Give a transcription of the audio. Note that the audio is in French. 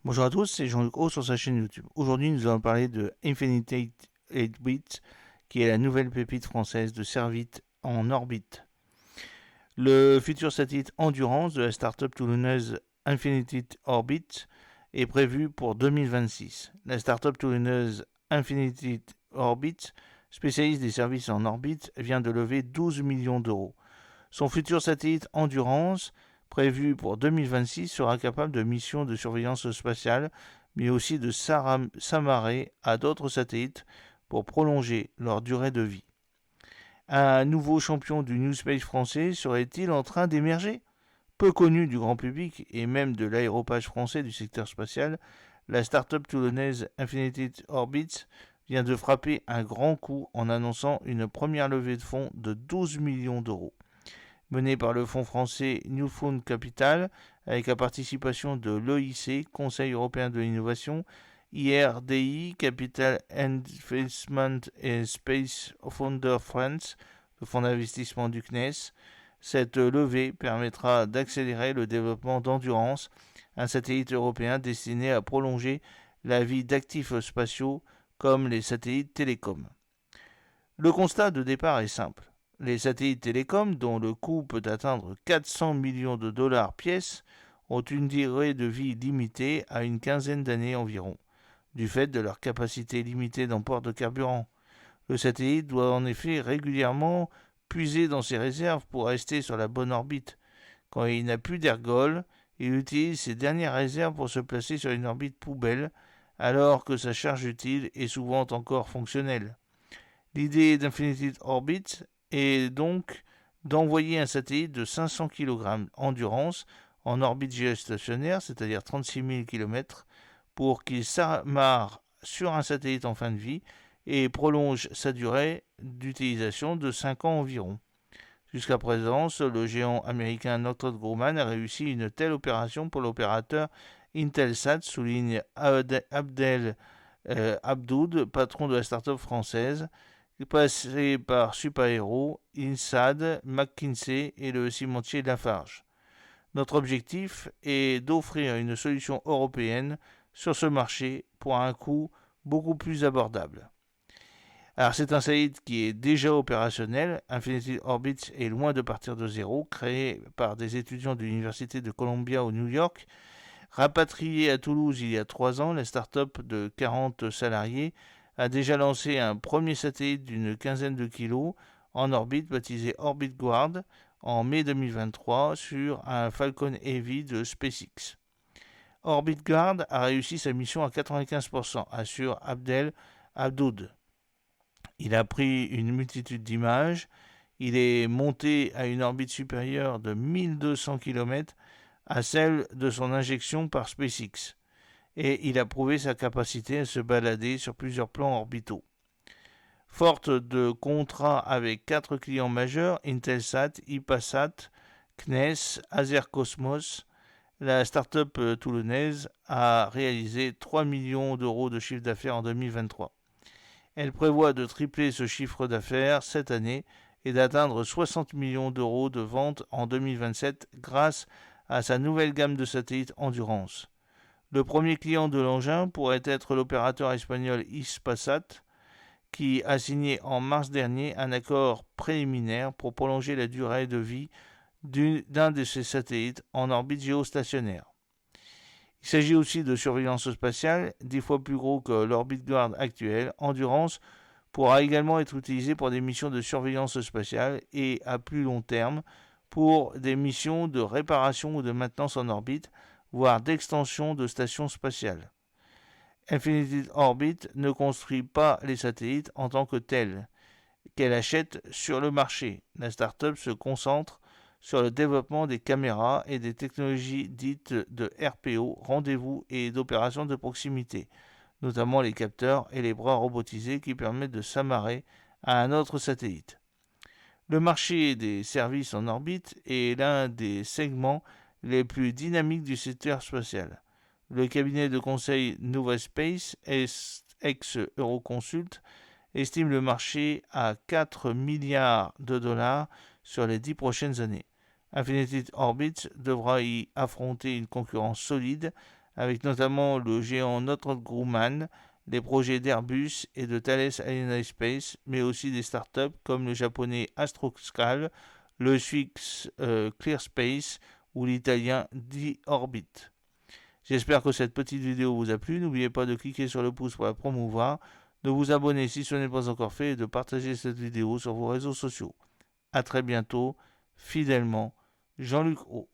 Bonjour à tous, c'est Jean-Luc Haut sur sa chaîne YouTube. Aujourd'hui, nous allons parler de Infinity 8-bit, qui est la nouvelle pépite française de Servite en orbite. Le futur satellite Endurance de la start-up toulonnaise Infinity Orbit est prévu pour 2026. La start-up toulonnaise Infinity Orbit, spécialiste des services en orbite, vient de lever 12 millions d'euros. Son futur satellite Endurance, prévu pour 2026, sera capable de missions de surveillance spatiale, mais aussi de s'amarrer à d'autres satellites pour prolonger leur durée de vie. Un nouveau champion du New Space français serait-il en train d'émerger? Peu connu du grand public et même de l'aéropage français du secteur spatial, la start-up toulonnaise Infinity Orbits vient de frapper un grand coup en annonçant une première levée de fonds de 12 millions d'euros menée par le fonds français Newfound Capital, avec la participation de l'OIC, Conseil européen de l'innovation, IRDI, Capital Investment et Space Founder France, le fonds d'investissement du CNES. Cette levée permettra d'accélérer le développement d'Endurance, un satellite européen destiné à prolonger la vie d'actifs spatiaux comme les satellites télécoms. Le constat de départ est simple. Les satellites télécoms, dont le coût peut atteindre 400 millions de dollars pièce, ont une durée de vie limitée à une quinzaine d'années environ, du fait de leur capacité limitée d'emport de carburant. Le satellite doit en effet régulièrement puiser dans ses réserves pour rester sur la bonne orbite. Quand il n'a plus d'ergol, il utilise ses dernières réserves pour se placer sur une orbite poubelle, alors que sa charge utile est souvent encore fonctionnelle. L'idée d'Infinity Orbit est donc d'envoyer un satellite de 500 kg Endurance en orbite géostationnaire, c'est-à-dire 36 000 km, pour qu'il s'amarre sur un satellite en fin de vie et prolonge sa durée d'utilisation de 5 ans environ. Jusqu'à présent, seul le géant américain Northrop Grumman a réussi une telle opération pour l'opérateur Intelsat, souligne Abdel Abdoud, patron de la start-up française, passé par Superhero, INSAD, McKinsey et le cimentier Lafarge. Notre objectif est d'offrir une solution européenne sur ce marché pour un coût beaucoup plus abordable. Alors c'est un satellite qui est déjà opérationnel. Infinity Orbits est loin de partir de zéro, créé par des étudiants de l'Université de Columbia au New York. Rapatrié à Toulouse il y a 3 ans, la start-up de 40 salariés a déjà lancé un premier satellite d'une quinzaine de kilos en orbite baptisé Orbit Guard en mai 2023 sur un Falcon Heavy de SpaceX. Orbit Guard a réussi sa mission à 95%, assure Abdel Abdoud. Il a pris une multitude d'images, il est monté à une orbite supérieure de 1200 km à celle de son injection par SpaceX, et il a prouvé sa capacité à se balader sur plusieurs plans orbitaux. Forte de contrats avec 4 clients majeurs, Intelsat, Hippasat, CNES, Azercosmos, la start-up toulonnaise a réalisé 3 millions d'euros de chiffre d'affaires en 2023. Elle prévoit de tripler ce chiffre d'affaires cette année et d'atteindre 60 millions d'euros de ventes en 2027 grâce à sa nouvelle gamme de satellites Endurance. Le premier client de l'engin pourrait être l'opérateur espagnol Hispasat, qui a signé en mars dernier un accord préliminaire pour prolonger la durée de vie d'un de ses satellites en orbite géostationnaire. Il s'agit aussi de surveillance spatiale, 10 fois plus gros que l'Orbit Guard actuel. Endurance pourra également être utilisé pour des missions de surveillance spatiale et à plus long terme pour des missions de réparation ou de maintenance en orbite, voire d'extension de stations spatiales. Infinity Orbit ne construit pas les satellites en tant que tels, qu'elle achète sur le marché. La start-up se concentre sur le développement des caméras et des technologies dites de RPO, rendez-vous et d'opérations de proximité, notamment les capteurs et les bras robotisés qui permettent de s'amarrer à un autre satellite. Le marché des services en orbite est l'un des segments les plus dynamiques du secteur spatial. Le cabinet de conseil Novaspace, ex-Euroconsult, estime le marché à 4 milliards de dollars sur les 10 prochaines années. Infinity Orbits devra y affronter une concurrence solide avec notamment le géant Northrop Grumman, les projets d'Airbus et de Thales Alenia Space, mais aussi des startups comme le japonais Astroscal, le suisse ClearSpace ou l'italien D-Orbit. J'espère que cette petite vidéo vous a plu. N'oubliez pas de cliquer sur le pouce pour la promouvoir, de vous abonner si ce n'est pas encore fait et de partager cette vidéo sur vos réseaux sociaux. A très bientôt, fidèlement, Jean-Luc Haut.